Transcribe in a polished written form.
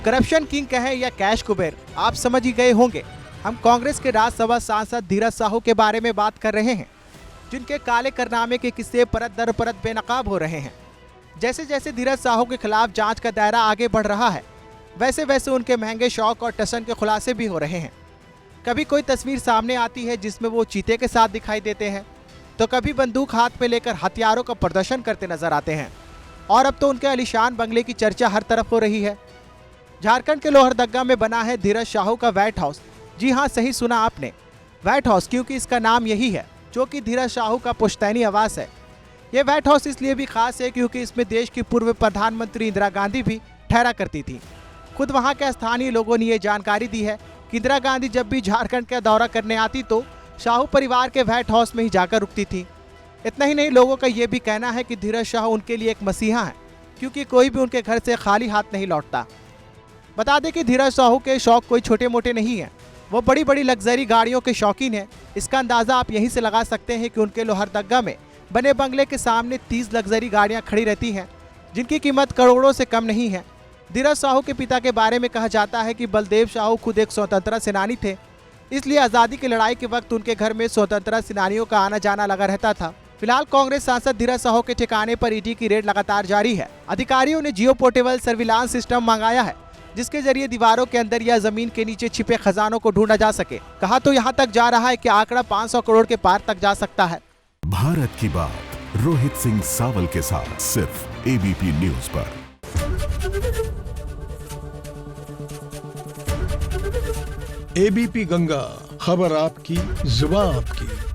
Corruption king कहें या cash Kuber, आप समझ ही गए होंगे। हम कांग्रेस के राज्यसभा सांसद धीरज साहू के बारे में बात कर रहे हैं, जिनके काले कारनामे के किस्से परत दर परत बेनकाब हो रहे हैं। जैसे जैसे धीरज साहू के खिलाफ जांच का दायरा आगे बढ़ रहा है, वैसे वैसे उनके महंगे शौक और टसन के खुलासे भी हो रहे हैं। कभी कोई तस्वीर सामने आती है जिसमें वो चीते के साथ दिखाई देते हैं, तो कभी बंदूक हाथ में लेकर हथियारों का प्रदर्शन करते नजर आते हैं। और अब तो उनके आलीशान बंगले की चर्चा हर तरफ हो रही है। झारखंड के लोहरदग्गा में बना है धीरज साहू का व्हाइट हाउस। जी हाँ, सही सुना आपने, व्हाइट हाउस, क्योंकि इसका नाम यही है, जो कि धीरज साहू का पुश्तैनी आवास है। ये व्हाइट हाउस इसलिए भी खास है क्योंकि इसमें देश की पूर्व प्रधानमंत्री इंदिरा गांधी भी ठहरा करती थी। खुद वहां के स्थानीय लोगों ने ये जानकारी दी है कि इंदिरा गांधी जब भी झारखंड का दौरा करने आती तो साहू परिवार के व्हाइट हाउस में ही जाकर रुकती थी। इतना ही नहीं, लोगों का ये भी कहना है कि धीरज साहू उनके लिए एक मसीहा है, क्योंकि कोई भी उनके घर से खाली हाथ नहीं लौटता। बता दें कि धीरज साहू के शौक कोई छोटे मोटे नहीं है, वो बड़ी बड़ी लग्जरी गाड़ियों के शौकीन है। इसका अंदाजा आप यहीं से लगा सकते हैं कि उनके लोहरदग्गा में बने बंगले के सामने 30 लग्जरी गाड़ियां खड़ी रहती हैं, जिनकी कीमत करोड़ों से कम नहीं है। धीरज साहू के पिता के बारे में कहा जाता है कि बलदेव साहू खुद एक स्वतंत्रता सेनानी थे, इसलिए आज़ादी की लड़ाई के वक्त उनके घर में स्वतंत्रता सेनानियों का आना जाना लगा रहता था। फिलहाल कांग्रेस सांसद धीरज साहू के ठिकाने पर ईडी की रेड लगातार जारी है। अधिकारियों ने जियो पोर्टेबल सर्विलांस सिस्टम मंगाया है, जिसके जरिए दीवारों के अंदर या जमीन के नीचे छिपे खजानों को ढूंढा जा सके। कहा तो यहाँ तक जा रहा है कि आंकड़ा 500 करोड़ के पार तक जा सकता है। भारत की बात रोहित सिंह सावल के साथ सिर्फ एबीपी न्यूज पर। एबीपी गंगा, खबर आपकी, जुबान आपकी।